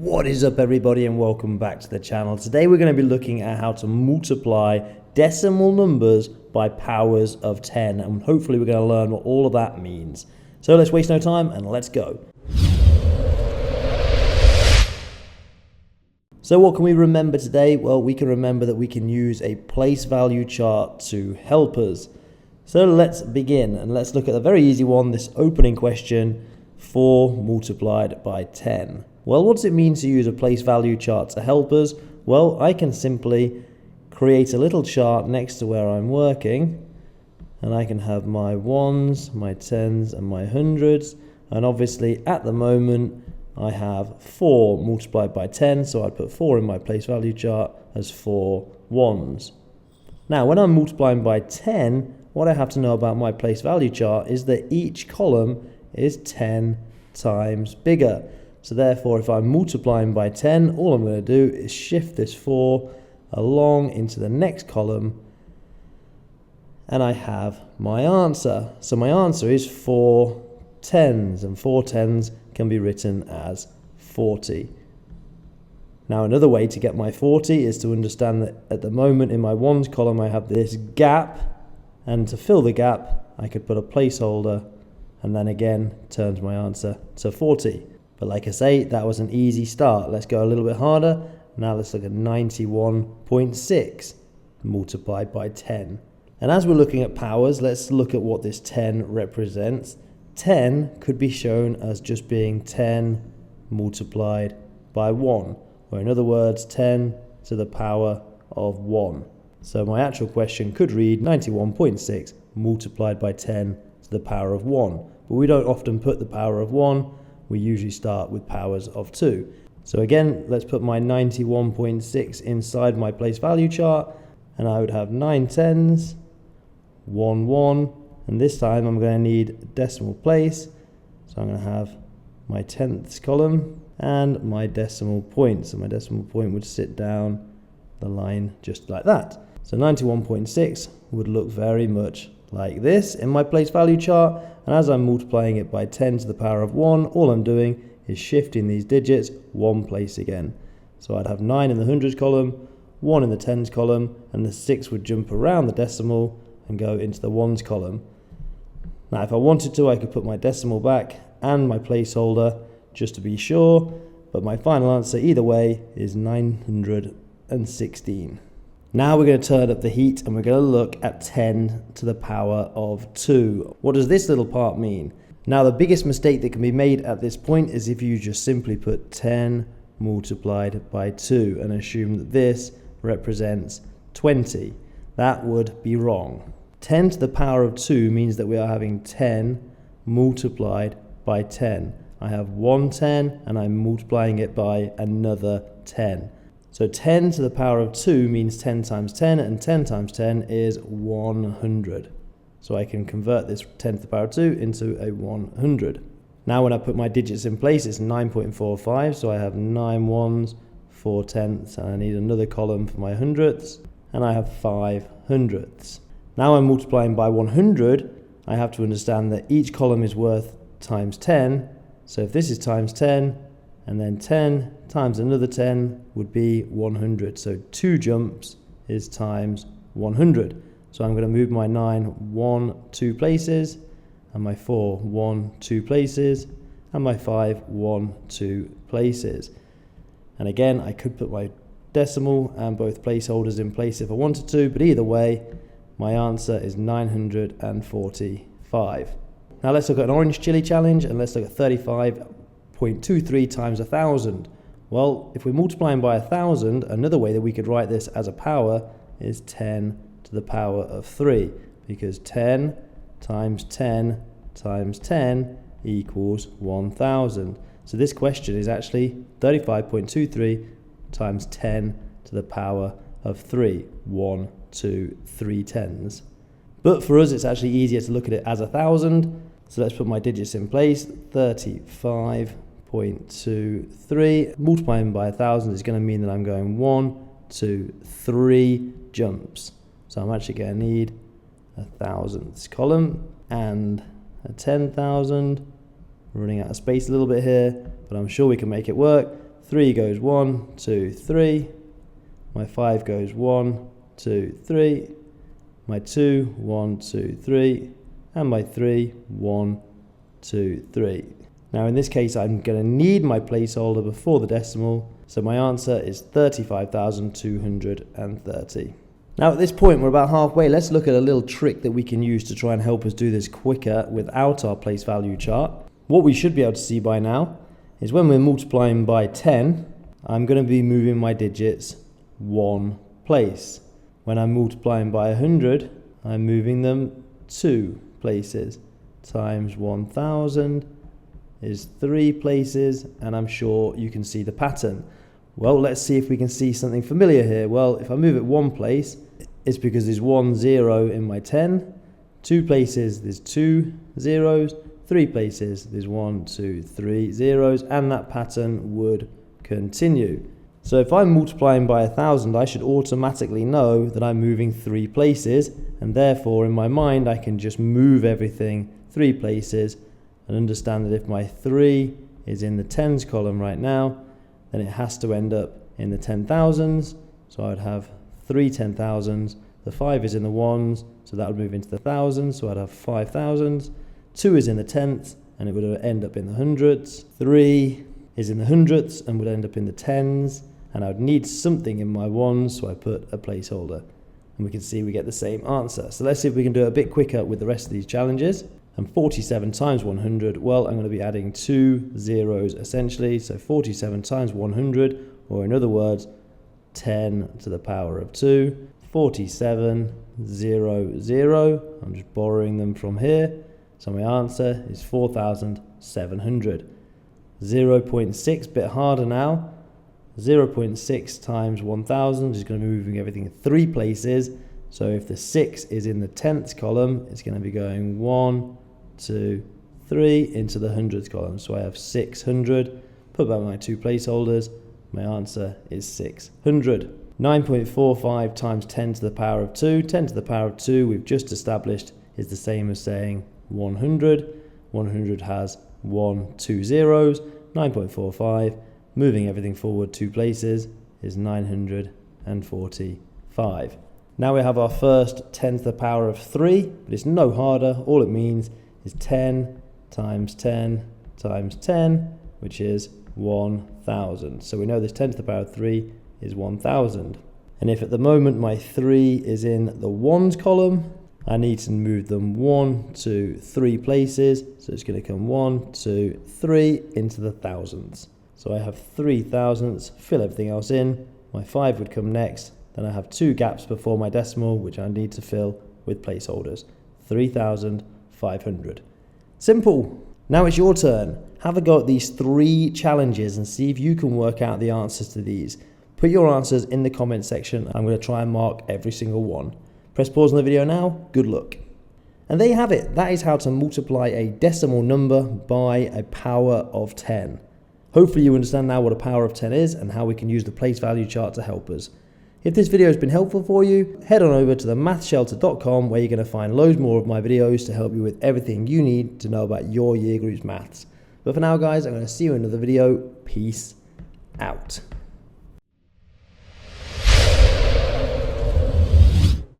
What is up, everybody, and welcome back to the channel. Today we're going to be looking at how to multiply decimal numbers by powers of 10, and hopefully we're going to learn what all of that means. So let's waste no time and let's go. So what can we remember today? Well, we can remember that we can use a place value chart to help us. So let's begin, and let's look at a very easy one, this opening question, 4 multiplied by 10. Well, what does it mean to use a place value chart to help us? Well, I can simply create a little chart next to where I'm working, and I can have my ones, my tens, and my hundreds. And obviously at the moment I have 4 multiplied by 10, so I'd put 4 in my place value chart as 4 ones. Now when I'm multiplying by 10, what I have to know about my place value chart is that each column is 10 times bigger. So therefore, if I'm multiplying by 10, all I'm going to do is shift this 4 along into the next column, and I have my answer. So my answer is 4 tens, and 4 tens can be written as 40. Now another way to get my 40 is to understand that at the moment in my ones column I have this gap, and to fill the gap I could put a placeholder and then again turns my answer to 40. But like I say, that was an easy start. Let's go a little bit harder. Now let's look at 91.6 multiplied by 10. And as we're looking at powers, let's look at what this 10 represents. 10 could be shown as just being 10 multiplied by 1, or in other words, 10 to the power of 1. So my actual question could read 91.6 multiplied by 10 to the power of 1. But we don't often put the power of 1. We usually start with powers of 2. So again, let's put my 91.6 inside my place value chart, and I would have 9 tens, 1 1, and this time I'm going to need decimal place. So I'm going to have my tenths column and my decimal point. So my decimal point would sit down the line just like that. So 91.6 would look very much like this in my place value chart, and as I'm multiplying it by 10 to the power of 1, all I'm doing is shifting these digits one place again. So I'd have 9 in the hundreds column, 1 in the tens column, and the 6 would jump around the decimal and go into the ones column. Now if I wanted to, I could put my decimal back and my placeholder just to be sure, but my final answer either way is 916. Now we're going to turn up the heat and we're going to look at 10 to the power of 2. What does this little part mean? Now the biggest mistake that can be made at this point is if you just simply put 10 multiplied by 2 and assume that this represents 20. That would be wrong. 10 to the power of 2 means that we are having 10 multiplied by 10. I have 1 10 and I'm multiplying it by another 10. So 10 to the power of 2 means 10 times 10, and 10 times 10 is 100. So I can convert this 10 to the power of 2 into a 100. Now when I put my digits in place, it's 9.45, so I have 9 ones, 4 tenths, and I need another column for my hundredths, and I have 5 hundredths. Now I'm multiplying by 100, I have to understand that each column is worth times 10, so if this is times 10, and then 10 times another 10 would be 100. So 2 jumps is times 100. So I'm going to move my 9 1 2 places, and my 4 1 2 places, and my 5 1 2 places. And again, I could put my decimal and both placeholders in place if I wanted to, but either way, my answer is 945. Now let's look at an orange chili challenge, and let's look at 35.23 times 1,000. Well, if we're multiplying by 1,000, another way that we could write this as a power is 10 to the power of 3, because 10 times 10 times 10 equals 1,000. So this question is actually 35.23 times 10 to the power of 3. 1, 2, 3 tens. But for us, it's actually easier to look at it as 1,000. So let's put my digits in place. 35.23 multiplying by 1,000 is going to mean that I'm going 1, 2, 3 jumps. So I'm actually going to need a thousandths column and a 10,000. Running out of space a little bit here, but I'm sure we can make it work. 3 goes 1, 2, 3. My 5 goes 1, 2, 3. My 2, 1, 2, 3. And my 3, 1, 2, 3. Now in this case I'm going to need my placeholder before the decimal, so my answer is 35,230. Now at this point we're about halfway. Let's look at a little trick that we can use to try and help us do this quicker without our place value chart. What we should be able to see by now is when we're multiplying by 10, I'm going to be moving my digits one place. When I'm multiplying by 100, I'm moving them 2 places. Times 1,000 is 3 places, and I'm sure you can see the pattern. Well, let's see if we can see something familiar here. Well, if I move it 1 place, it's because there's 1 0 in my 10. 2 places, there's 2 zeros. 3 places, there's 1, 2, 3 zeros, and that pattern would continue. So if I'm multiplying by 1,000, I should automatically know that I'm moving 3 places, and therefore in my mind I can just move everything 3 places and understand that if my 3 is in the tens column right now, then it has to end up in the 10,000s. So I would have 3 10,000s. The 5 is in the ones, so that would move into the thousands, so I'd have 5,000s. 2 is in the tenths, and it would end up in the hundreds. 3 is in the hundredths and would end up in the tens, and I would need something in my ones, so I put a placeholder. And we can see we get the same answer. So let's see if we can do it a bit quicker with the rest of these challenges. And 47 times 100, well, I'm going to be adding 2 zeros essentially. So 47 times 100, or in other words, 10 to the power of 2. 47, 0, 0. I'm just borrowing them from here. So my answer is 4,700. 0.6, bit harder now. 0.6 times 1,000 is going to be moving everything 3 places. So if the 6 is in the tenths column, it's going to be going 1, 2, 3 into the hundreds column. So I have 600. Put back my 2 placeholders. My answer is 600. 9.45 times 10 to the power of 2. 10 to the power of 2 we've just established is the same as saying 100. 100 has 1, 2 zeros. 9.45, moving everything forward 2 places, is 945. Now we have our first 10 to the power of 3, but it's no harder. All it means is 10 times 10 times 10, which is 1,000. So we know this 10 to the power of 3 is 1,000. And if at the moment my 3 is in the ones column, I need to move them 1, 2, 3 places. So it's going to come 1, 2, 3 into the thousands. So I have 3 thousandths, fill everything else in. My 5 would come next. Then I have 2 gaps before my decimal, which I need to fill with placeholders. 3,500. Simple. Now it's your turn. Have a go at these 3 challenges and see if you can work out the answers to these. Put your answers in the comment section. I'm going to try and mark every single one. Press pause on the video now. Good luck. And there you have it. That is how to multiply a decimal number by a power of 10. Hopefully you understand now what a power of 10 is and how we can use the place value chart to help us. If this video has been helpful for you, head on over to themathshelter.com where you're going to find loads more of my videos to help you with everything you need to know about your year group's maths. But for now guys, I'm going to see you in another video. Peace out.